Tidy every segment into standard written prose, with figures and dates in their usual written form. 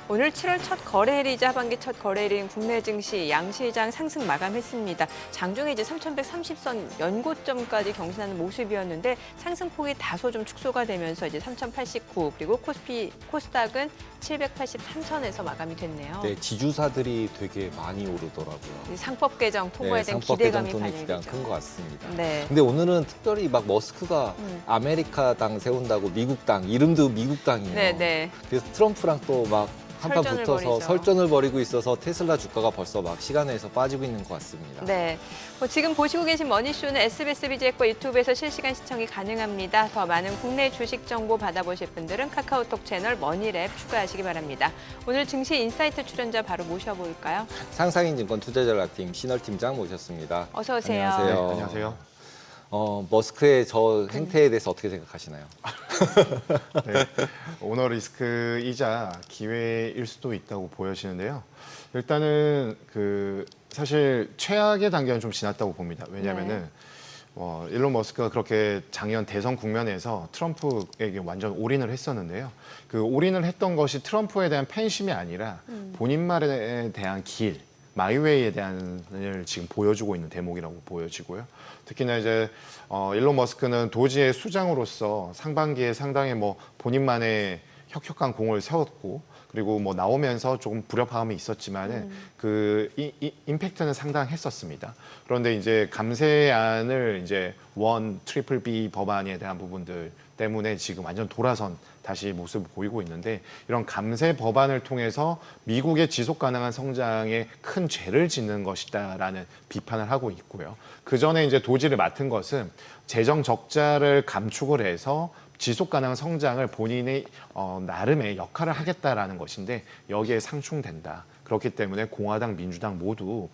오늘 7월 첫 거래일이자 하반기 첫 거래일인 국내 증시 양시장 상승 마감했습니다. 장중에 이제 3,130선 연고점까지 경신하는 모습이었는데 상승폭이 다소 좀 축소가 되면서 이제 3,089 그리고 코스닥은 783선에서 마감이 됐네요. 네, 지주사들이 되게 많이 오르더라고요. 이 상법 개정 통과에 대한 상법 기대감이 개정 톤이 반영이 가장 되죠. 큰 것 같습니다. 네. 근데 오늘은 특별히 막 머스크가 아메리카당 세운다고 미국당, 이름도 미국당이에요. 네. 그래서 트럼프랑 또 막 한판 설전을 붙어서 벌이죠. 설전을 벌이고 있어서 테슬라 주가가 벌써 막 시간에서 빠지고 있는 것 같습니다. 네. 지금 보시고 계신 머니쇼는 SBS 비즈액과 유튜브에서 실시간 시청이 가능합니다. 더 많은 국내 주식 정보 받아보실 분들은 카카오톡 채널 머니랩 추가하시기 바랍니다. 오늘 증시 인사이트 출연자 바로 모셔볼까요? 상상인증권 투자전략팀 신월 팀장 모셨습니다. 어서 오세요. 안녕하세요. 네, 안녕하세요. 머스크의 저 행태에 대해서 어떻게 생각하시나요? 네, 오너 리스크이자 기회일 수도 있다고 보여지는데요. 일단은 사실 최악의 단계는 좀 지났다고 봅니다. 왜냐하면은 일론 머스크가 그렇게 작년 대선 국면에서 트럼프에게 완전 올인을 했었는데요. 그 올인을 했던 것이 트럼프에 대한 팬심이 아니라 본인말에 대한 길, 마이웨이에 대한을 지금 보여주고 있는 대목이라고 보여지고요. 특히나 이제 일론 머스크는 도지의 수장으로서 상반기에 상당히 본인만의 혁혁한 공을 세웠고 그리고 나오면서 조금 불협화음이 있었지만은 임팩트는 상당했었습니다. 그런데 이제 감세안을 이제 트리플 B 법안에 대한 부분들 때문에 지금 완전 돌아선 다시 모습을 보이고 있는데 이런 감세 법안을 통해서 미국의 지속 가능한 성장에 큰 죄를 짓는 것이다라는 비판을 하고 있고요. 그 전에 이제 도지를 맡은 것은 재정 적자를 감축을 해서 지속 가능한 성장을 본인의 나름의 역할을 하겠다라는 것인데 여기에 상충된다. 그렇기 때문에 공화당, 민주당 모두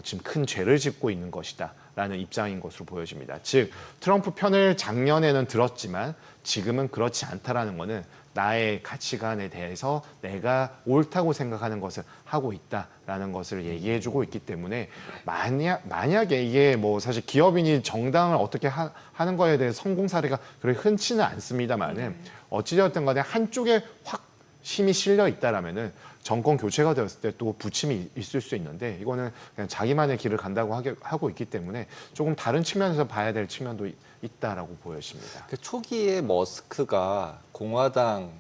지금 큰 죄를 짓고 있는 것이다라는 입장인 것으로 보여집니다. 즉 트럼프 편을 작년에는 들었지만 지금은 그렇지 않다라는 것은 나의 가치관에 대해서 내가 옳다고 생각하는 것을 하고 있다라는 것을 얘기해주고 있기 때문에 만약에 이게 사실 기업인이 정당을 어떻게 하는 거에 대해 성공 사례가 그렇게 흔치는 않습니다만은 어찌되었든 간에 한쪽에 확 힘이 실려 있다라면은 정권 교체가 되었을 때 또 부침이 있을 수 있는데 이거는 그냥 자기만의 길을 간다고 하고 있기 때문에 조금 다른 측면에서 봐야 될 측면도 있다라고 보여집니다. 그 초기에 머스크가 공화당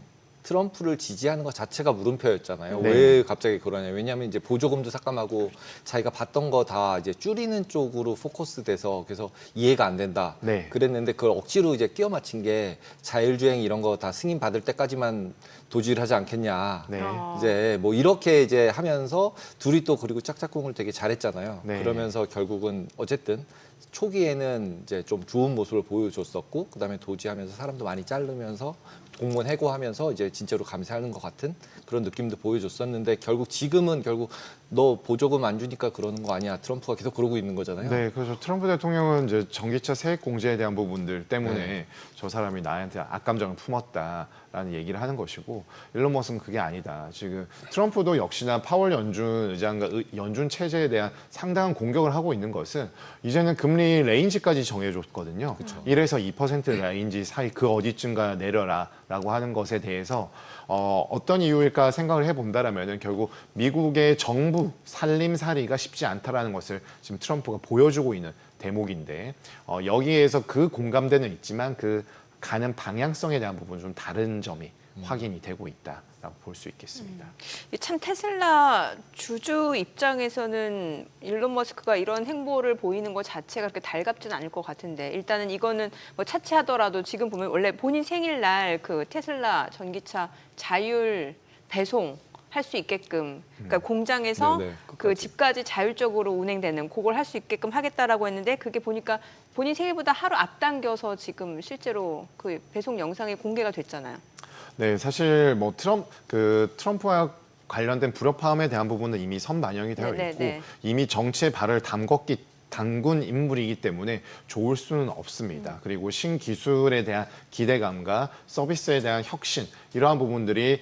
트럼프를 지지하는 것 자체가 물음표였잖아요. 네. 왜 갑자기 그러냐? 왜냐하면 이제 보조금도 삭감하고 자기가 받던 거 다 이제 줄이는 쪽으로 포커스돼서 그래서 이해가 안 된다. 네. 그랬는데 그걸 억지로 이제 끼워 맞춘 게 자율주행 이런 거 다 승인 받을 때까지만 도주를 하지 않겠냐. 네. 이제 이렇게 이제 하면서 둘이 또 그리고 짝짝꿍을 되게 잘했잖아요. 네. 그러면서 결국은 어쨌든 초기에는 이제 좀 좋은 모습을 보여줬었고 그다음에 도지하면서 사람도 많이 자르면서 공무원 해고하면서 이제 진짜로 감세하는 것 같은 그런 느낌도 보여줬었는데 지금은 너 보조금 안 주니까 그러는 거 아니야. 트럼프가 계속 그러고 있는 거잖아요. 네, 그래서 트럼프 대통령은 이제 전기차 세액 공제에 대한 부분들 때문에 네. 저 사람이 나한테 악감정을 품었다라는 얘기를 하는 것이고 일론 머스크는 그게 아니다. 지금 트럼프도 역시나 파월 연준 의장과 연준 체제에 대한 상당한 공격을 하고 있는 것은 이제는 금리 레인지까지 정해줬거든요. 1에서 2% 레인지 사이 그 어디쯤가 내려라라고 하는 것에 대해서 어떤 이유일까 생각을 해본다라면은 결국 미국의 정부 살림살이가 쉽지 않다라는 것을 지금 트럼프가 보여주고 있는 대목인데 여기에서 그 공감대는 있지만 그 가는 방향성에 대한 부분은 좀 다른 점이 확인이 되고 있다라고 볼 수 있겠습니다. 참 테슬라 주주 입장에서는 일론 머스크가 이런 행보를 보이는 것 자체가 그렇게 달갑지는 않을 것 같은데 일단은 이거는 차치하더라도 지금 보면 원래 본인 생일날 그 테슬라 전기차 자율 배송 할 수 있게끔 그러니까 공장에서 네네, 그 끝까지. 집까지 자율적으로 운행되는 그걸 할 수 있게끔 하겠다라고 했는데 그게 보니까 본인 생일보다 하루 앞당겨서 지금 실제로 그 배송 영상이 공개가 됐잖아요. 네, 사실 트럼프와 관련된 불협화음에 대한 부분은 이미 선반영이 되어 네, 있고 네. 이미 정치에 발을 담군 인물이기 때문에 좋을 수는 없습니다. 그리고 신기술에 대한 기대감과 서비스에 대한 혁신 이러한 부분들이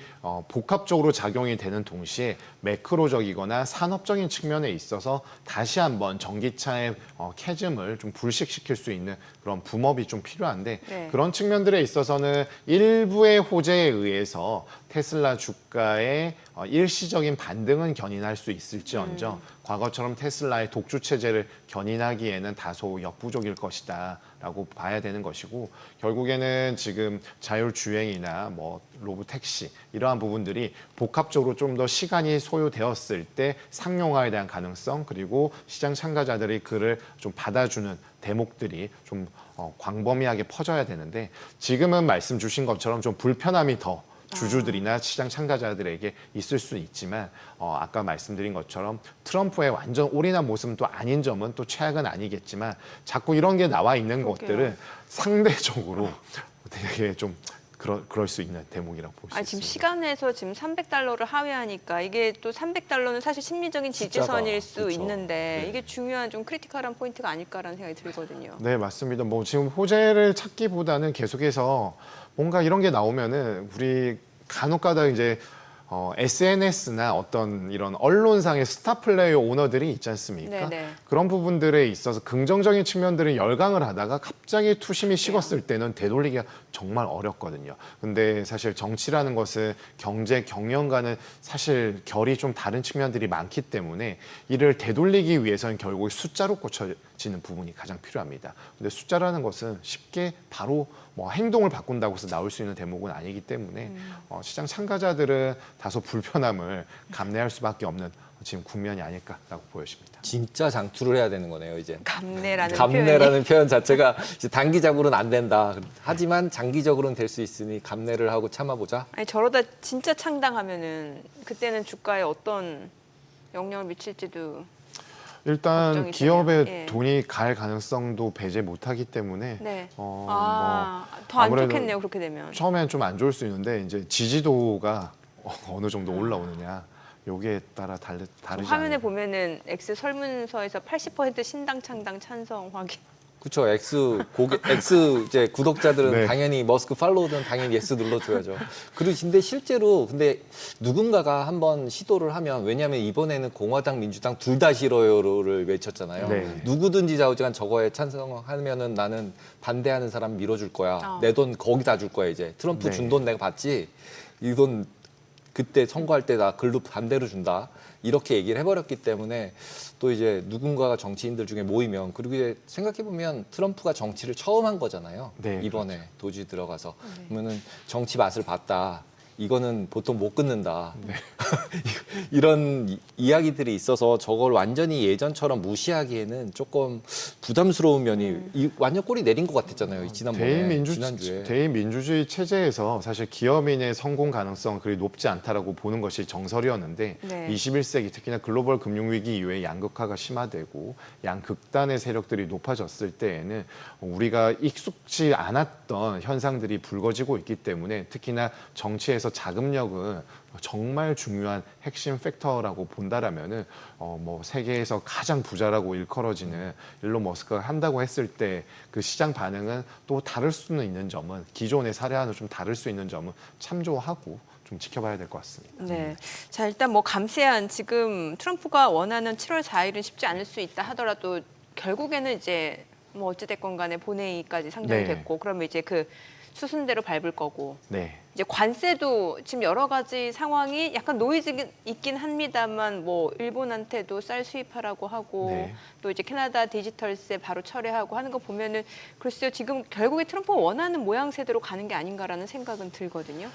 복합적으로 작용이 되는 동시에 매크로적이거나 산업적인 측면에 있어서 다시 한번 전기차의 캐즘을 좀 불식시킬 수 있는 그런 붐업이 좀 필요한데 네. 그런 측면들에 있어서는 일부의 호재에 의해서 테슬라 주가의 일시적인 반등은 견인할 수 있을지언정 과거처럼 테슬라의 독주 체제를 견인하기에는 다소 역부족일 것이다라고 봐야 되는 것이고 결국에는 지금 자율주행이나 뭐 로보택시 이러한 부분들이 복합적으로 좀 더 시간이 소요되었을 때 상용화에 대한 가능성 그리고 시장 참가자들이 그를 좀 받아주는 대목들이 좀 광범위하게 퍼져야 되는데 지금은 말씀 주신 것처럼 좀 불편함이 더 주주들이나 시장 참가자들에게 있을 수 있지만 아까 말씀드린 것처럼 트럼프의 완전 올인한 모습은 또 아닌 점은 또 최악은 아니겠지만 자꾸 이런 게 나와 있는 그러게요. 것들은 상대적으로 되게 좀 그럴 수 있는 대목이라고 볼 수 아니, 지금 있습니다. 시간에서 지금 300달러를 하회하니까 이게 또 300달러는 사실 심리적인 지지선일 수 그렇죠. 있는데 네. 이게 중요한 좀 크리티컬한 포인트가 아닐까라는 생각이 들거든요. 네, 맞습니다. 뭐 지금 호재를 찾기보다는 계속해서 뭔가 이런 게 나오면은 우리 간혹가다 이제 SNS나 어떤 이런 언론상의 스타 플레이어 오너들이 있지 않습니까? 네네. 그런 부분들에 있어서 긍정적인 측면들은 열광을 하다가 갑자기 투심이 식었을 때는 되돌리기가 정말 어렵거든요. 근데 사실 정치라는 것은 경제 경영과는 사실 결이 좀 다른 측면들이 많기 때문에 이를 되돌리기 위해서는 결국 숫자로 꽂혀지는 부분이 가장 필요합니다. 근데 숫자라는 것은 쉽게 바로 뭐 행동을 바꾼다고 해서 나올 수 있는 대목은 아니기 때문에 시장 참가자들은 다소 불편함을 감내할 수밖에 없는 지금 국면이 아닐까라고 보여집니다. 진짜 장투를 해야 되는 거네요, 이제. 감내라는 표현이. 감내라는 표현 자체가 이제 단기적으로는 안 된다. 하지만 장기적으로는 될 수 있으니 감내를 하고 참아보자. 아니, 저러다 진짜 창당하면은 그때는 주가에 어떤 영향을 미칠지도. 일단 걱정이 기업의 되네요. 예. 돈이 갈 가능성도 배제 못하기 때문에 네. 뭐 더 안 아무래도 좋겠네요, 그렇게 되면. 처음엔 좀 안 좋을 수 있는데 이제 지지도가 어느 정도 올라오느냐 여기에 따라 다르지 화면에 않을까. 보면은 X 설문서에서 80% 신당 창당 찬성 확인. 그렇죠. X 이제 구독자들은 네. 당연히 머스크 팔로우든 당연히 예스 눌러줘야죠. 근데 실제로 누군가가 한번 시도를 하면 왜냐하면 이번에는 공화당 민주당 둘 다 싫어요를 외쳤잖아요. 네. 누구든지 좌우지간 저거에 찬성하면은 나는 반대하는 사람 밀어줄 거야. 내 돈 거기다 줄 거야 이제. 트럼프 네. 준 돈 내가 받지. 이 돈 그때 선거할 때 나 글로 반대로 준다. 이렇게 얘기를 해버렸기 때문에 또 이제 누군가가 정치인들 중에 모이면 그리고 이제 생각해보면 트럼프가 정치를 처음 한 거잖아요. 네, 이번에 도지 들어가서. 그러면은 정치 맛을 봤다. 이거는 보통 못 끊는다. 이런 이야기들이 있어서 저걸 완전히 예전처럼 무시하기에는 조금 부담스러운 면이 완전 꼬리 내린 것 같았잖아요. 지난번에. 지난주에. 대의민주주의 체제에서 사실 기업인의 성공 가능성 그리 높지 않다라고 보는 것이 정설이었는데 네. 21세기 특히나 글로벌 금융위기 이후에 양극화가 심화되고 양극단의 세력들이 높아졌을 때에는 우리가 익숙지 않았던 현상들이 불거지고 있기 때문에 특히나 정치에서 자금력은 정말 중요한 핵심 팩터라고 본다라면은 뭐 세계에서 가장 부자라고 일컬어지는 일론 머스크가 한다고 했을 때 그 시장 반응은 또 다를 수는 있는 점은 기존의 사례와는 좀 다를 수 있는 점은 참조하고 좀 지켜봐야 될 것 같습니다. 네. 자, 일단 뭐 감세한 지금 트럼프가 원하는 7월 4일은 쉽지 않을 수 있다 하더라도 결국에는 이제 뭐 어찌됐건 간에 본회의까지 상정이 네. 됐고 그러면 이제 그 수순대로 밟을 거고 네. 이제 관세도 지금 여러 가지 상황이 약간 노이즈 있긴 합니다만 뭐 일본한테도 쌀 수입하라고 하고 네. 또 이제 캐나다 디지털세 바로 철회하고 하는 거 보면은 글쎄요 지금 결국에 트럼프가 원하는 모양새대로 가는 게 아닌가라는 생각은 들거든요.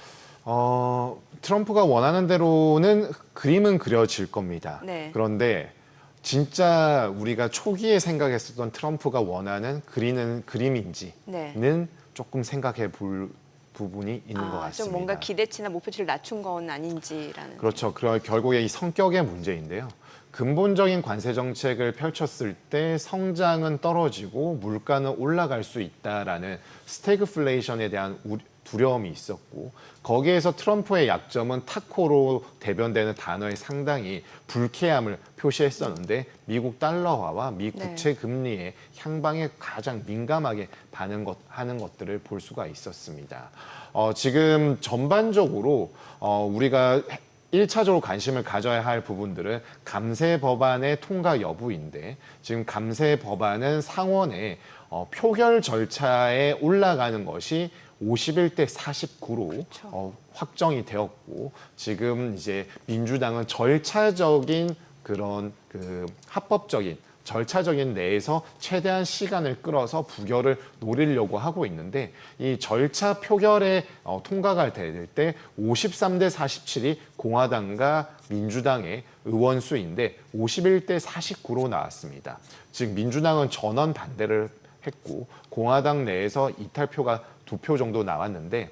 트럼프가 원하는 대로는 그림은 그려질 겁니다. 네. 그런데 진짜 우리가 초기에 생각했었던 트럼프가 원하는 그리는 그림인지는 네. 조금 생각해 볼 부분이 있는 것 같습니다. 좀 뭔가 기대치나 목표치를 낮춘 건 아닌지라는. 그렇죠. 결국에 이 성격의 문제인데요. 근본적인 관세 정책을 펼쳤을 때 성장은 떨어지고 물가는 올라갈 수 있다라는 스태그플레이션에 대한 두려움이 있었고 거기에서 트럼프의 약점은 타코로 대변되는 단어에 상당히 불쾌함을 표시했었는데 미국 달러화와 미 국채 금리의 향방에 가장 민감하게 하는 것들을 볼 수가 있었습니다. 지금 전반적으로 우리가 1차적으로 관심을 가져야 할 부분들은 감세 법안의 통과 여부인데 지금 감세 법안은 상원의 표결 절차에 올라가는 것이 51대 49로 확정이 되었고 지금 이제 민주당은 절차적인 그런 합법적인 절차적인 내에서 최대한 시간을 끌어서 부결을 노리려고 하고 있는데 이 절차 표결에 통과가 될 때 53대 47이 공화당과 민주당의 의원 수인데 51대 49로 나왔습니다. 즉 민주당은 전원 반대를 했고 공화당 내에서 이탈표가 2표 정도 나왔는데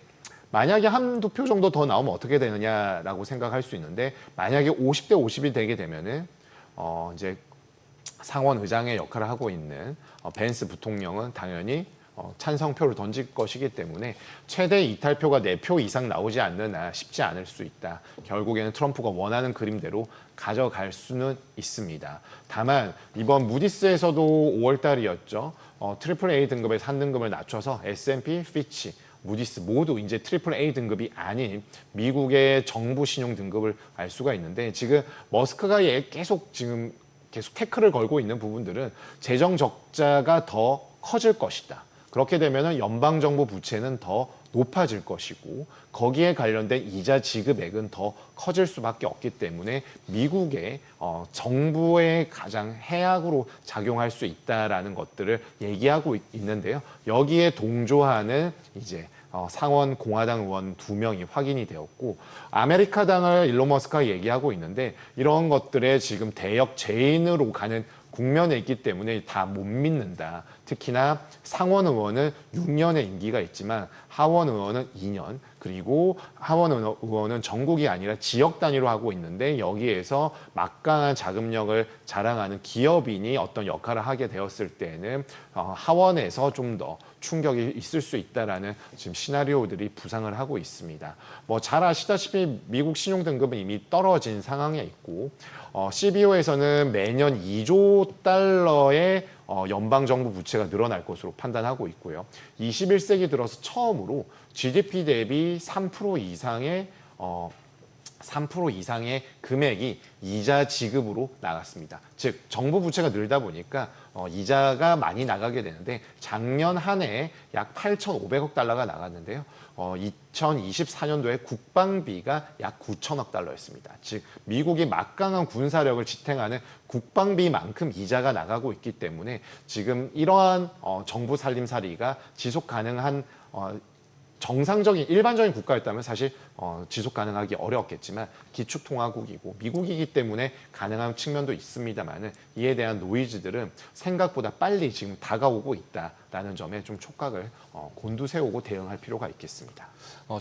만약에 한두 표 정도 더 나오면 어떻게 되느냐라고 생각할 수 있는데 만약에 50대 50이 되게 되면은 이제 상원 의장의 역할을 하고 있는 벤스 부통령은 당연히 찬성표를 던질 것이기 때문에 최대 이탈표가 4표 이상 나오지 않는 한 쉽지 않을 수 있다. 결국에는 트럼프가 원하는 그림대로 가져갈 수는 있습니다. 다만 이번 무디스에서도 5월 달이었죠. 트리플 A 등급에서 한 등급을 낮춰서 S&P, 피치, 무디스 모두 이제 트리플 A 등급이 아닌 미국의 정부 신용 등급을 알 수가 있는데 지금 머스크가 계속 태클을 걸고 있는 부분들은 재정 적자가 더 커질 것이다. 그렇게 되면 연방정부 부채는 더 높아질 것이고 거기에 관련된 이자 지급액은 더 커질 수밖에 없기 때문에 미국의 정부의 가장 해악으로 작용할 수 있다라는 것들을 얘기하고 있는데요. 여기에 동조하는 이제 상원 공화당 의원 2명이 확인이 되었고 아메리카당을 일론 머스크가 얘기하고 있는데 이런 것들에 지금 대역 재인으로 가는 국면에 있기 때문에 다 못 믿는다. 특히나 상원 의원은 6년의 임기가 있지만 하원 의원은 2년 그리고 하원 의원은 전국이 아니라 지역 단위로 하고 있는데 여기에서 막강한 자금력을 자랑하는 기업인이 어떤 역할을 하게 되었을 때는 하원에서 좀 더 충격이 있을 수 있다라는 지금 시나리오들이 부상을 하고 있습니다. 뭐 잘 아시다시피 미국 신용 등급은 이미 떨어진 상황에 있고 CBO에서는 매년 2조 달러의 연방정부 부채가 늘어날 것으로 판단하고 있고요. 21세기 들어서 처음으로 GDP 대비 3% 이상의 금액이 이자 지급으로 나갔습니다. 즉 정부 부채가 늘다 보니까 이자가 많이 나가게 되는데 작년 한 해에 약 8,500억 달러가 나갔는데요. 2024년도에 국방비가 약 9천억 달러였습니다. 즉 미국이 막강한 군사력을 지탱하는 국방비만큼 이자가 나가고 있기 때문에 지금 이러한 정부 살림살이가 지속 가능한 정상적인 일반적인 국가였다면 사실 지속 가능하기 어려웠겠지만 기축통화국이고 미국이기 때문에 가능한 측면도 있습니다만은 이에 대한 노이즈들은 생각보다 빨리 지금 다가오고 있다라는 점에 좀 촉각을 곤두세우고 대응할 필요가 있겠습니다.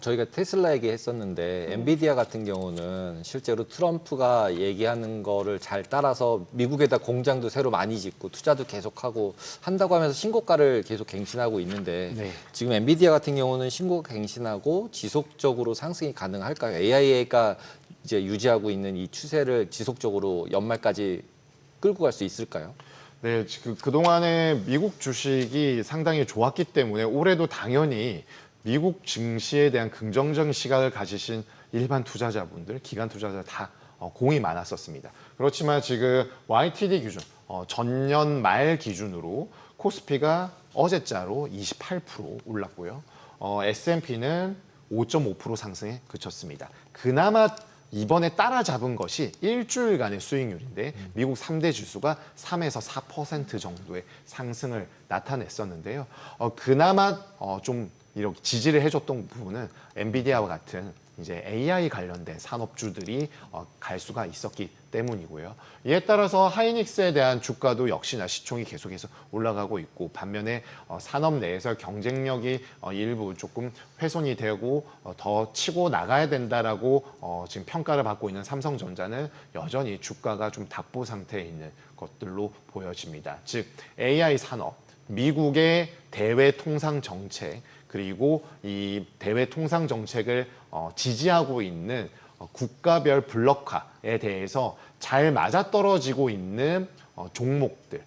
저희가 테슬라 얘기했었는데 엔비디아 같은 경우는 실제로 트럼프가 얘기하는 거를 잘 따라서 미국에다 공장도 새로 많이 짓고 투자도 계속하고 한다고 하면서 신고가를 계속 갱신하고 있는데 네. 지금 엔비디아 같은 경우는 신고가 갱신하고 지속적으로 상승이 가능할까요? AIA가 이제 유지하고 있는 이 추세를 지속적으로 연말까지 끌고 갈 수 있을까요? 네, 그동안에 미국 주식이 상당히 좋았기 때문에 올해도 당연히 미국 증시에 대한 긍정적인 시각을 가지신 일반 투자자분들, 기관 투자자 다 공이 많았었습니다. 그렇지만 지금 YTD 기준, 전년 말 기준으로 코스피가 어제자로 28% 올랐고요. S&P는 5.5% 상승에 그쳤습니다. 그나마 이번에 따라잡은 것이 일주일간의 수익률인데 미국 3대 지수가 3에서 4% 정도의 상승을 나타냈었는데요. 그나마 좀 이렇게 지지를 해줬던 부분은 엔비디아와 같은 이제 AI 관련된 산업주들이 갈 수가 있었기 때문이고요. 이에 따라서 하이닉스에 대한 주가도 역시나 시총이 계속해서 올라가고 있고 반면에 산업 내에서 경쟁력이 일부 조금 훼손이 되고 더 치고 나가야 된다라고 지금 평가를 받고 있는 삼성전자는 여전히 주가가 좀 답보 상태에 있는 것들로 보여집니다. 즉 AI 산업, 미국의 대외 통상 정책 그리고 이 대외 통상 정책을 지지하고 있는 국가별 블록화에 대해서 잘 맞아떨어지고 있는 종목들,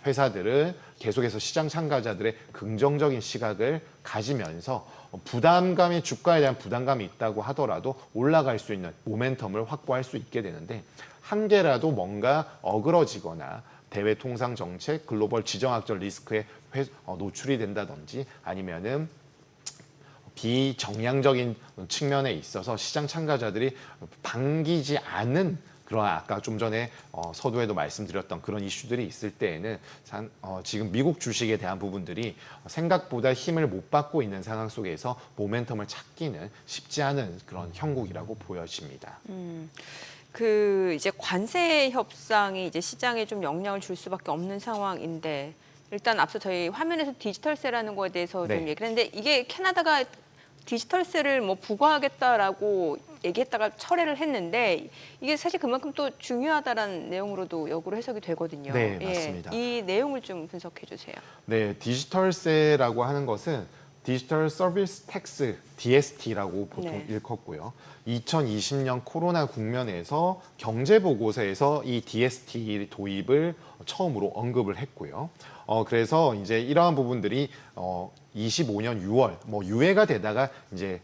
회사들은 계속해서 시장 참가자들의 긍정적인 시각을 가지면서 부담감이 주가에 대한 부담감이 있다고 하더라도 올라갈 수 있는 모멘텀을 확보할 수 있게 되는데 한 개라도 뭔가 어그러지거나 대외 통상 정책, 글로벌 지정학적 리스크에 노출이 된다든지 아니면은 비정량적인 측면에 있어서 시장 참가자들이 반기지 않는 그런 아까 좀 전에 서두에도 말씀드렸던 그런 이슈들이 있을 때에는 지금 미국 주식에 대한 부분들이 생각보다 힘을 못 받고 있는 상황 속에서 모멘텀을 찾기는 쉽지 않은 그런 형국이라고 보여집니다. 그 이제 관세 협상이 이제 시장에 좀 영향을 줄 수밖에 없는 상황인데 일단 앞서 저희 화면에서 디지털세라는 거에 대해서 네. 좀 얘기를 했는데 이게 캐나다가 디지털세를 뭐 부과하겠다라고 얘기했다가 철회를 했는데 이게 사실 그만큼 또 중요하다라는 내용으로도 역으로 해석이 되거든요. 네, 맞습니다. 이 내용을 좀 분석해 주세요. 네, 디지털세라고 하는 것은 디지털 서비스 텍스 DST라고 보통 네. 일컫고요. 2020년 코로나 국면에서 경제보고서에서 이 DST 도입을 처음으로 언급을 했고요. 그래서 이제 이러한 부분들이 25년 6월 뭐 유예가 되다가 이제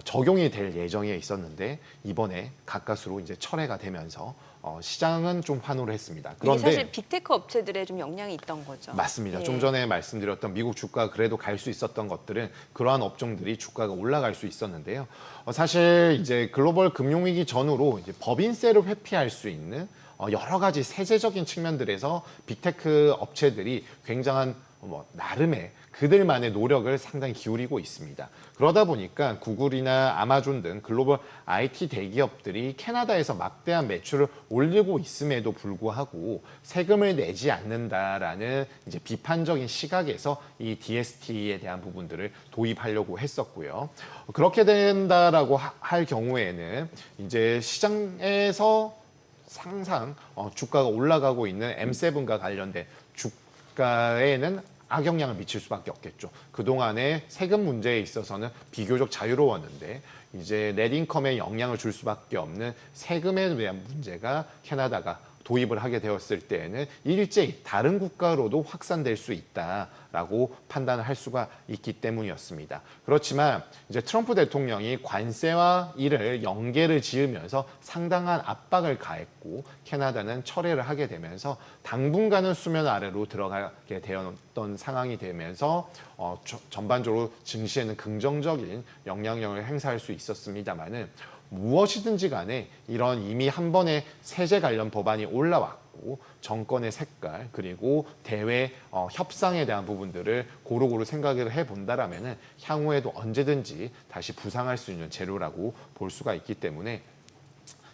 적용이 될 예정에 있었는데 이번에 가까스로 이제 철회가 되면서 시장은 좀 환호를 했습니다. 이게 그런데 사실 빅테크 업체들의 좀 영향이 있던 거죠. 맞습니다. 예. 좀 전에 말씀드렸던 미국 주가 그래도 갈 수 있었던 것들은 그러한 업종들이 주가가 올라갈 수 있었는데요. 사실 이제 글로벌 금융위기 전후로 이제 법인세를 회피할 수 있는 여러 가지 세제적인 측면들에서 빅테크 업체들이 굉장한 나름의 그들만의 노력을 상당히 기울이고 있습니다. 그러다 보니까 구글이나 아마존 등 글로벌 IT 대기업들이 캐나다에서 막대한 매출을 올리고 있음에도 불구하고 세금을 내지 않는다라는 이제 비판적인 시각에서 이 DST에 대한 부분들을 도입하려고 했었고요. 그렇게 된다라고 할 경우에는 이제 시장에서 항상 주가가 올라가고 있는 M7과 관련된 주가에는 악영향을 미칠 수밖에 없겠죠. 그동안의 세금 문제에 있어서는 비교적 자유로웠는데 이제 넷인컴에 영향을 줄 수밖에 없는 세금에 대한 문제가 캐나다가 도입을 하게 되었을 때에는 일제히 다른 국가로도 확산될 수 있다라고 판단을 할 수가 있기 때문이었습니다. 그렇지만 이제 트럼프 대통령이 관세와 이를 연계를 지으면서 상당한 압박을 가했고 캐나다는 철회를 하게 되면서 당분간은 수면 아래로 들어가게 되었던 상황이 되면서 전반적으로 증시에는 긍정적인 영향력을 행사할 수 있었습니다만은 무엇이든지 간에 이런 이미 한 번의 세제 관련 법안이 올라왔고 정권의 색깔 그리고 대외 협상에 대한 부분들을 고루고루 생각을 해본다라면은 향후에도 언제든지 다시 부상할 수 있는 재료라고 볼 수가 있기 때문에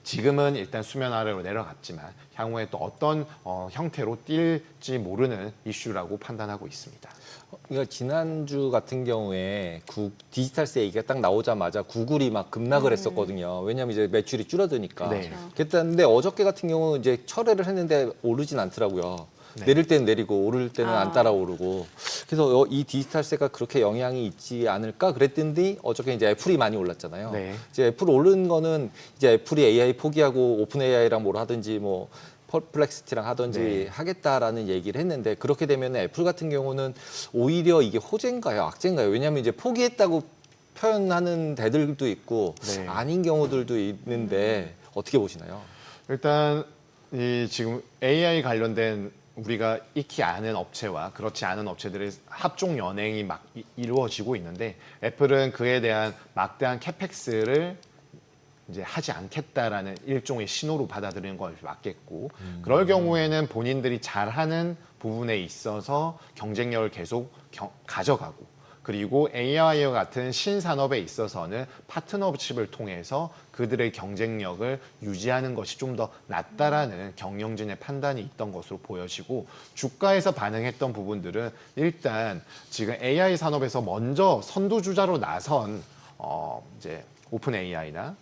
지금은 일단 수면 아래로 내려갔지만 향후에 또 어떤 형태로 뛸지 모르는 이슈라고 판단하고 있습니다. 그러니까 지난주 같은 경우에 디지털세 얘기가 딱 나오자마자 구글이 막 급락을 했었거든요. 왜냐하면 이제 매출이 줄어드니까. 네. 그랬는데 어저께 같은 경우는 이제 철회를 했는데 오르진 않더라고요. 네. 내릴 때는 내리고 오를 때는 안 따라오르고. 그래서 이 디지털세가 그렇게 영향이 있지 않을까 그랬더니 어저께 이제 애플이 많이 올랐잖아요. 네. 이제 애플 오른 거는 이제 애플이 AI 포기하고 오픈 AI랑 뭘 하든지 뭐 퍼플렉시티랑 하든지 네. 하겠다라는 얘기를 했는데 그렇게 되면 애플 같은 경우는 오히려 이게 호재인가요, 악재인가요? 왜냐하면 이제 포기했다고 표현하는 데들도 있고 네. 아닌 경우들도 있는데 어떻게 보시나요? 일단 이 지금 AI 관련된 우리가 익히 아는 업체와 그렇지 않은 업체들의 합종 연행이 막 이루어지고 있는데 애플은 그에 대한 막대한 캐펙스를 이제 하지 않겠다라는 일종의 신호로 받아들이는 걸 맞겠고 그럴 경우에는 본인들이 잘하는 부분에 있어서 경쟁력을 계속 가져가고 그리고 AI와 같은 신산업에 있어서는 파트너십을 통해서 그들의 경쟁력을 유지하는 것이 좀 더 낫다라는 경영진의 판단이 있던 것으로 보여지고 주가에서 반응했던 부분들은 일단 지금 AI 산업에서 먼저 선두주자로 나선 이제 오픈 AI나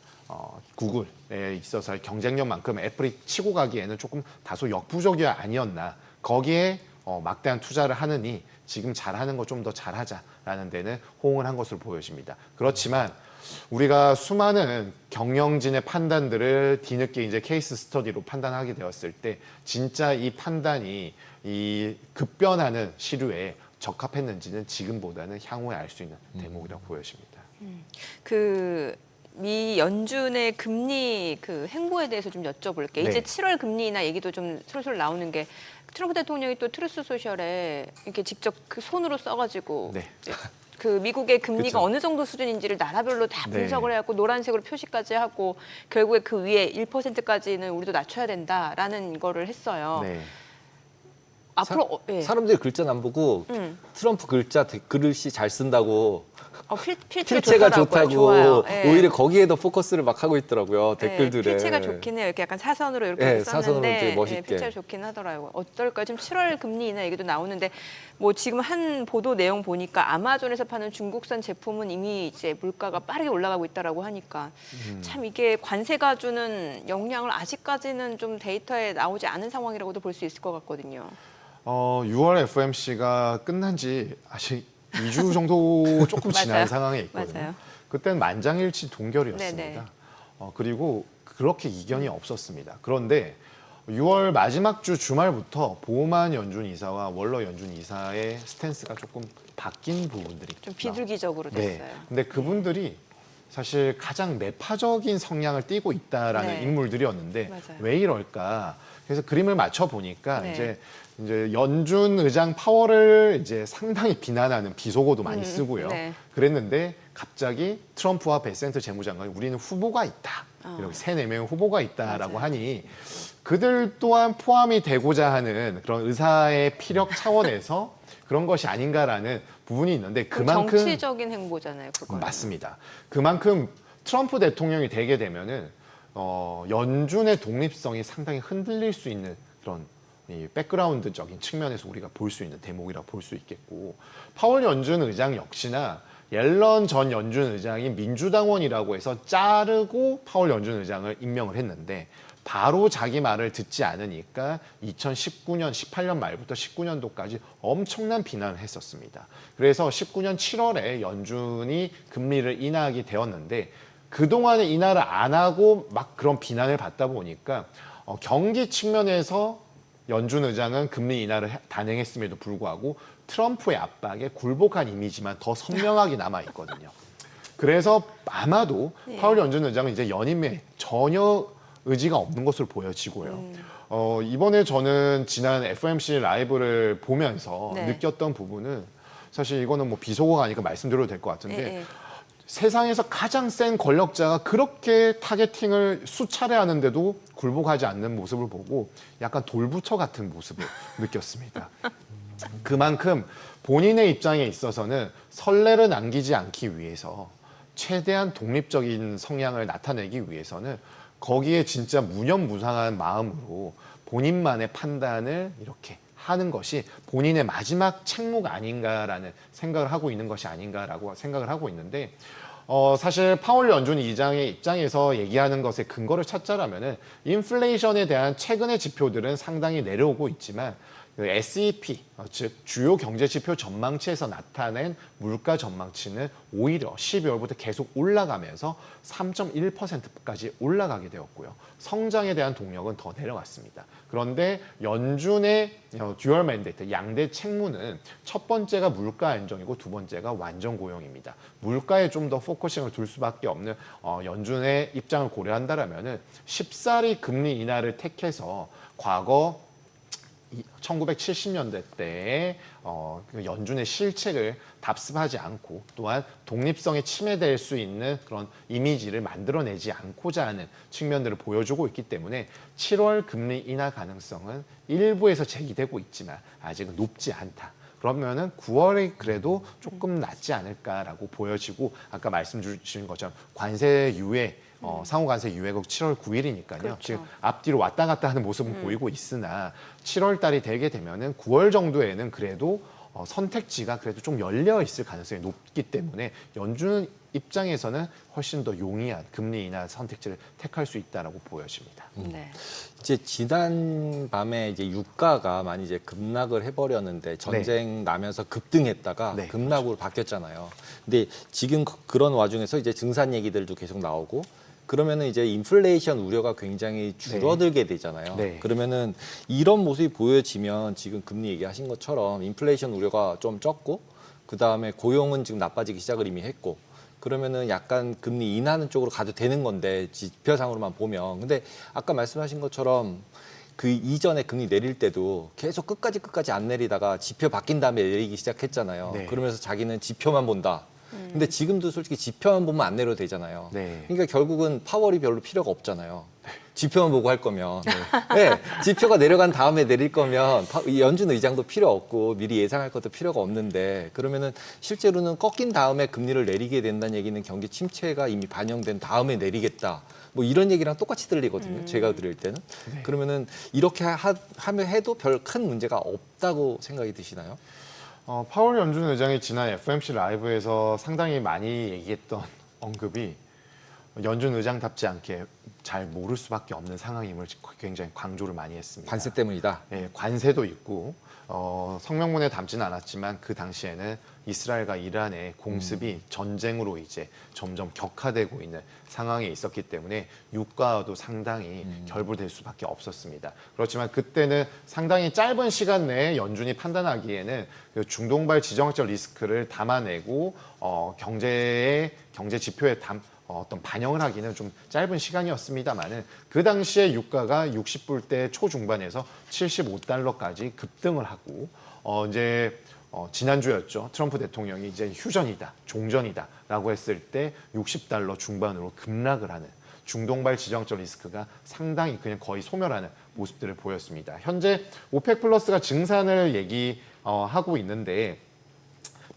구글에 있어서 경쟁력만큼 애플이 치고 가기에는 조금 다소 역부족이 아니었나. 거기에 막대한 투자를 하느니 지금 잘하는 거 좀 더 잘하자라는 데는 호응을 한 것으로 보여집니다. 그렇지만 우리가 수많은 경영진의 판단들을 뒤늦게 이제 케이스 스터디로 판단하게 되었을 때 진짜 이 판단이 이 급변하는 시류에 적합했는지는 지금보다는 향후에 알 수 있는 대목이라고 보여집니다. 미 연준의 금리 그 행보에 대해서 좀 여쭤볼게요. 네. 이제 7월 금리 인하 얘기도 좀 솔솔 나오는 게 트럼프 대통령이 또 트루스 소셜에 이렇게 직접 그 손으로 써가지고 네. 그 미국의 금리가 그쵸. 어느 정도 수준인지를 나라별로 다 네. 분석을 해갖고 노란색으로 표시까지 하고 결국에 그 위에 1%까지는 우리도 낮춰야 된다라는 거를 했어요. 네. 앞으로 예. 사람들이 글자는 안 보고 트럼프 글자 글씨 잘 쓴다고 필체가 좋다고 좋아요. 예. 오히려 거기에 더 포커스를 막 하고 있더라고요. 댓글들에. 필체가 좋긴 해요. 이렇게 약간 사선으로 이렇게 네, 사선으로 썼는데 되게 멋있게. 필체가 좋긴 하더라고요. 어떨까요? 지금 7월 금리 인하 얘기도 나오는데 뭐 지금 한 보도 내용 보니까 아마존에서 파는 중국산 제품은 이미 이제 물가가 빠르게 올라가고 있다라고 하니까 참 이게 관세가 주는 영향을 아직까지는 좀 데이터에 나오지 않은 상황이라고도 볼 수 있을 것 같거든요. 6월 FOMC가 끝난 지 아직 2주 정도 조금 지난 맞아요. 상황에 있거든요. 맞아요. 그때는 만장일치 동결이었습니다. 네네. 그리고 그렇게 이견이 없었습니다. 그런데 6월 마지막 주 주말부터 보우만 연준 이사와 월러 연준 이사의 스탠스가 조금 바뀐 부분들이 좀 비둘기적으로 됐어요. 네. 근데 그분들이 사실 가장 매파적인 성향을 띠고 있다라는 네. 인물들이었는데 맞아요. 왜 이럴까? 그래서 그림을 맞춰 보니까 네. 이제 연준 의장 파월을 이제 상당히 비난하는 비속어도 많이 쓰고요. 네. 그랬는데 갑자기 트럼프와 베센트 재무장관이 우리는 후보가 있다. 이렇게 3-4명의 후보가 있다라고 맞아요. 하니 그들 또한 포함이 되고자 하는 그런 의사의 피력 차원에서 그런 것이 아닌가라는 부분이 있는데 그만큼 정치적인 행보잖아요. 그거는. 맞습니다. 그만큼 트럼프 대통령이 되게 되면은 연준의 독립성이 상당히 흔들릴 수 있는 그런 이 백그라운드적인 측면에서 우리가 볼 수 있는 대목이라고 볼 수 있겠고 파월 연준 의장 역시나 옐런 전 연준 의장이 민주당원이라고 해서 자르고 파월 연준 의장을 임명을 했는데 바로 자기 말을 듣지 않으니까 2019년, 18년 말부터 19년도까지 엄청난 비난을 했었습니다. 그래서 19년 7월에 연준이 금리를 인하하게 되었는데 그동안에 인하를 안 하고 막 그런 비난을 받다 보니까 경기 측면에서 연준 의장은 금리 인하를 단행했음에도 불구하고 트럼프의 압박에 굴복한 이미지만 더 선명하게 남아 있거든요. 그래서 아마도 파월 연준 의장은 이제 연임에 전혀 의지가 없는 것으로 보여지고요. 이번에 저는 지난 FOMC 라이브를 보면서 네. 느꼈던 부분은 사실 이거는 뭐 비속어가 아니니까 말씀드려도 될 것 같은데 예. 세상에서 가장 센 권력자가 그렇게 타겟팅을 수차례 하는데도 굴복하지 않는 모습을 보고 약간 돌부처 같은 모습을 느꼈습니다. 그만큼 본인의 입장에 있어서는 선례를 남기지 않기 위해서 최대한 독립적인 성향을 나타내기 위해서는 거기에 진짜 무념무상한 마음으로 본인만의 판단을 이렇게 하는 것이 본인의 마지막 책무가 아닌가라는 생각을 하고 있는 것이 아닌가라고 생각을 하고 있는데 사실 파월 연준 의장의 입장에서 얘기하는 것의 근거를 찾자라면은 인플레이션에 대한 최근의 지표들은 상당히 내려오고 있지만 그 SEP, 즉 주요 경제 지표 전망치에서 나타낸 물가 전망치는 오히려 12월부터 계속 올라가면서 3.1%까지 올라가게 되었고요. 성장에 대한 동력은 더 내려갔습니다. 그런데 연준의 듀얼 맨데이트, 양대 책무는 첫 번째가 물가 안정이고 두 번째가 완전 고용입니다. 물가에 좀 더 포커싱을 둘 수밖에 없는 연준의 입장을 고려한다라면은 쉽사리 금리 인하를 택해서 과거 1970년대 때의 연준의 실책을 답습하지 않고 또한 독립성에 침해될 수 있는 그런 이미지를 만들어내지 않고자 하는 측면들을 보여주고 있기 때문에 7월 금리 인하 가능성은 일부에서 제기되고 있지만 아직은 높지 않다. 그러면은 9월이 그래도 조금 낫지 않을까라고 보여지고 아까 말씀 주신 것처럼 관세 유예 상호관세 유예국 7월 9일이니까요. 그렇죠. 지금 앞뒤로 왔다 갔다 하는 모습은 보이고 있으나 7월 달이 되게 되면은 9월 정도에는 그래도 선택지가 그래도 좀 열려 있을 가능성이 높기 때문에 연준은 입장에서는 훨씬 더 용이한 금리 인하 선택지를 택할 수 있다라고 보여집니다. 네. 이제 지난 밤에 이제 유가가 많이 이제 급락을 해버렸는데 전쟁 나면서 급등했다가 네, 급락으로 바뀌었잖아요. 근데 지금 그런 와중에서 이제 증산 얘기들도 계속 나오고 그러면은 이제 인플레이션 우려가 굉장히 줄어들게 되잖아요. 네. 그러면은 이런 모습이 보여지면 지금 금리 얘기하신 것처럼 인플레이션 우려가 좀 적고 그 다음에 고용은 지금 나빠지기 시작을 이미 했고 그러면은 약간 금리 인하는 쪽으로 가도 되는 건데 지표상으로만 보면 근데 아까 말씀하신 것처럼 그 이전에 금리 내릴 때도 계속 끝까지 안 내리다가 지표 바뀐 다음에 내리기 시작했잖아요. 네. 그러면서 자기는 지표만 본다. 근데 지금도 솔직히 지표만 보면 안 내려도 되잖아요. 네. 그러니까 결국은 파월이 별로 필요가 없잖아요. 지표만 보고 할 거면. 네, 지표가 내려간 다음에 내릴 거면 연준 의장도 필요 없고 미리 예상할 것도 필요가 없는데 그러면은 실제로는 꺾인 다음에 금리를 내리게 된다는 얘기는 경기 침체가 이미 반영된 다음에 내리겠다. 뭐 이런 얘기랑 똑같이 들리거든요. 제가 들을 때는. 그러면은 이렇게 하면 해도 별 큰 문제가 없다고 생각이 드시나요? 파월 연준 의장이 지난 FOMC 라이브에서 상당히 많이 얘기했던 언급이 연준 의장답지 않게 잘 모를 수밖에 없는 상황임을 굉장히 강조를 많이 했습니다. 관세 때문이다. 예, 관세도 있고 성명문에 담지는 않았지만 그 당시에는 이스라엘과 이란의 공습이 전쟁으로 이제 점점 격화되고 있는 상황에 있었기 때문에 유가도 상당히 결부될 수밖에 없었습니다. 그렇지만 그때는 상당히 짧은 시간 내에 연준이 판단하기에는 그 중동발 지정학적 리스크를 담아내고 경제 지표에 어떤 반영을 하기는 좀 짧은 시간이었습니다만은 그 당시에 유가가 60불대 초중반에서 75달러까지 급등을 하고 이제 지난주였죠. 트럼프 대통령이 이제 휴전이다, 종전이다라고 했을 때 60달러 중반으로 급락을 하는 중동발 지정학적 리스크가 상당히 그냥 거의 소멸하는 모습들을 보였습니다. 현재 오펙 플러스가 증산을 얘기하고 있는데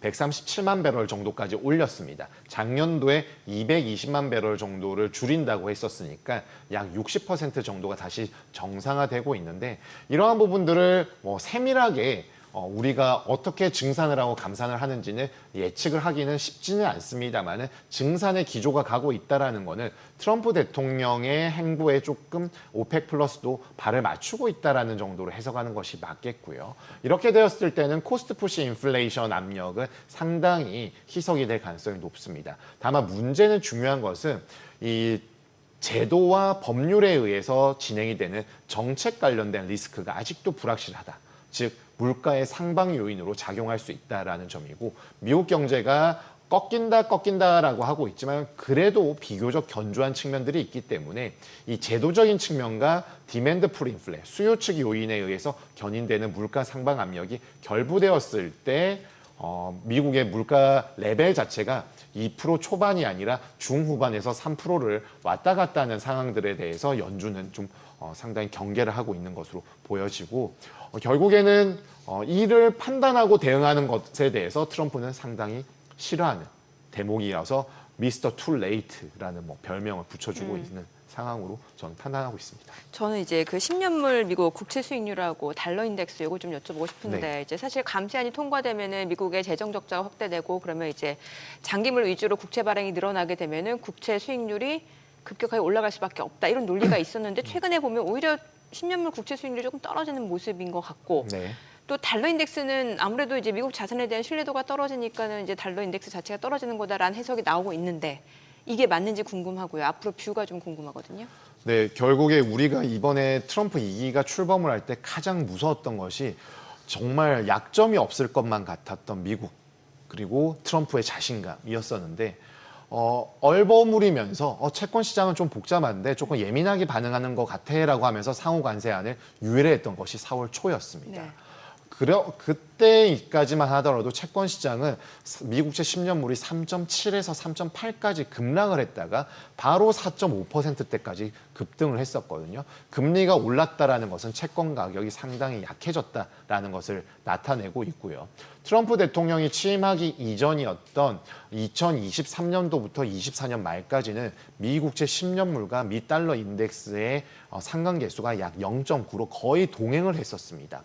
137만 배럴 정도까지 올렸습니다. 작년도에 220만 배럴 정도를 줄인다고 했었으니까 약 60% 정도가 다시 정상화되고 있는데 이러한 부분들을 세밀하게 우리가 어떻게 증산을 하고 감산을 하는지는 예측을 하기는 쉽지는 않습니다만은 증산의 기조가 가고 있다라는 거는 트럼프 대통령의 행보에 조금 오펙 플러스도 발을 맞추고 있다라는 정도로 해석하는 것이 맞겠고요. 이렇게 되었을 때는 코스트 푸시 인플레이션 압력은 상당히 희석이 될 가능성이 높습니다. 다만 문제는 중요한 것은 이 제도와 법률에 의해서 진행이 되는 정책 관련된 리스크가 아직도 불확실하다. 즉 물가의 상방 요인으로 작용할 수 있다라는 점이고 미국 경제가 꺾인다라고 하고 있지만 그래도 비교적 견조한 측면들이 있기 때문에 이 제도적인 측면과 디맨드 풀 인플레 수요 측 요인에 의해서 견인되는 물가 상방 압력이 결부되었을 때 미국의 물가 레벨 자체가 2% 초반이 아니라 중후반에서 3%를 왔다 갔다 하는 상황들에 대해서 연준은 좀 상당히 경계를 하고 있는 것으로 보여지고 결국에는 이를 판단하고 대응하는 것에 대해서 트럼프는 상당히 싫어하는 대목이어서 미스터 투 레이트라는 별명을 붙여주고 있는 상황으로 저는 판단하고 있습니다. 저는 이제 그 10년물 미국 국채 수익률하고 달러 인덱스 이거 좀 여쭤보고 싶은데 네. 이제 사실 감세안이 통과되면은 미국의 재정 적자가 확대되고 그러면 이제 장기물 위주로 국채 발행이 늘어나게 되면은 국채 수익률이 급격하게 올라갈 수밖에 없다 이런 논리가 있었는데 최근에 보면 오히려 10년물 국채 수익률이 조금 떨어지는 모습인 것 같고 네. 또 달러 인덱스는 아무래도 이제 미국 자산에 대한 신뢰도가 떨어지니까는 이제 달러 인덱스 자체가 떨어지는 거다라는 해석이 나오고 있는데 이게 맞는지 궁금하고요. 앞으로 뷰가 좀 궁금하거든요. 네, 결국에 우리가 이번에 트럼프 2기가 출범을 할 때 가장 무서웠던 것이 정말 약점이 없을 것만 같았던 미국 그리고 트럼프의 자신감이었었는데 얼버무리면서 채권 시장은 좀 복잡한데 조금 예민하게 반응하는 것 같아라고 하면서 상호 관세안을 유예했던 것이 4월 초였습니다. 네. 그때까지만 하더라도 채권 시장은 미국채 10년물이 3.7에서 3.8까지 급락을 했다가 바로 4.5%대까지 급등을 했었거든요. 금리가 올랐다라는 것은 채권 가격이 상당히 약해졌다라는 것을 나타내고 있고요. 트럼프 대통령이 취임하기 이전이었던 2023년도부터 24년 말까지는 미국채 10년물과 미 달러 인덱스의 상관계수가 약 0.9로 거의 동행을 했었습니다.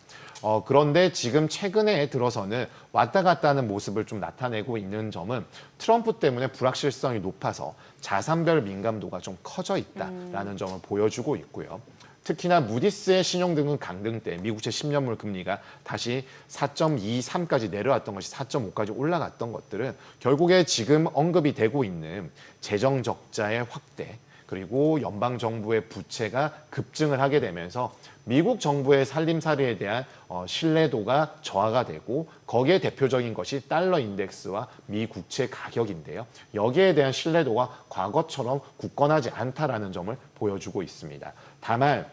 그런데 지금 최근 최근에 들어서는 왔다 갔다 하는 모습을 좀 나타내고 있는 점은 트럼프 때문에 불확실성이 높아서 자산별 민감도가 좀 커져 있다라는 점을 보여주고 있고요. 특히나 무디스의 신용등급 강등 때 미국채 10년물 금리가 다시 4.23까지 내려왔던 것이 4.5까지 올라갔던 것들은 결국에 지금 언급이 되고 있는 재정 적자의 확대, 그리고 연방 정부의 부채가 급증을 하게 되면서 미국 정부의 살림살이에 대한 신뢰도가 저하가 되고, 거기에 대표적인 것이 달러 인덱스와 미 국채 가격인데요. 여기에 대한 신뢰도가 과거처럼 굳건하지 않다라는 점을 보여주고 있습니다. 다만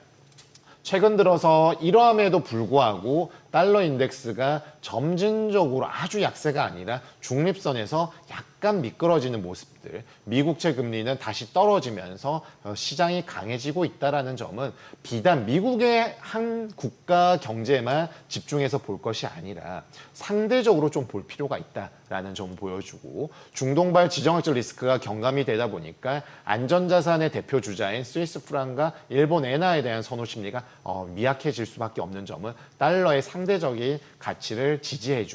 최근 들어서 이러함에도 불구하고 달러 인덱스가 점진적으로 아주 약세가 아니라 중립선에서 약간 미끄러지는 모습들, 미국채 금리는 다시 떨어지면서 시장이 강해지고 있다는 점은 비단 미국의 한 국가 경제만 집중해서 볼 것이 아니라 상대적으로 좀 볼 필요가 있다라는 점을 보여주고, 중동발 지정학적 리스크가 경감이 되다 보니까 안전자산의 대표 주자인 스위스 프랑과 일본 엔화에 대한 선호 심리가 미약해질 수밖에 없는 점은 달러의 상대적인 가치를 지지해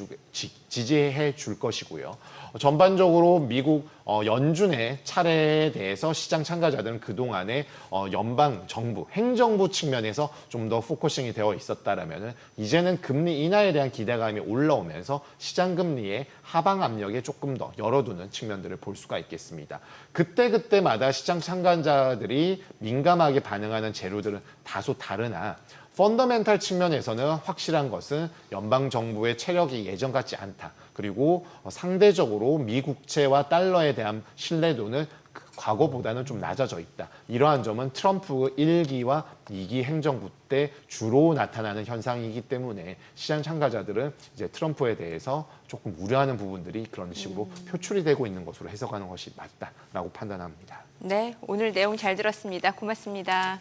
줄 것이고요. 전반적으로 미국 연준의 차례에 대해서 시장 참가자들은 그동안에 연방 정부, 행정부 측면에서 좀 더 포커싱이 되어 있었다라면 이제는 금리 인하에 대한 기대감이 올라오면서 시장 금리의 하방 압력에 조금 더 열어두는 측면들을 볼 수가 있겠습니다. 그때그때마다 시장 참가자들이 민감하게 반응하는 재료들은 다소 다르나 펀더멘탈 측면에서는 확실한 것은 연방 정부의 체력이 예전 같지 않다. 그리고 상대적으로 미국채와 달러에 대한 신뢰도는 과거보다는 좀 낮아져 있다. 이러한 점은 트럼프 1기와 2기 행정부 때 주로 나타나는 현상이기 때문에 시장 참가자들은 이제 트럼프에 대해서 조금 우려하는 부분들이 그런 식으로 표출이 되고 있는 것으로 해석하는 것이 맞다라고 판단합니다. 네, 오늘 내용 잘 들었습니다. 고맙습니다.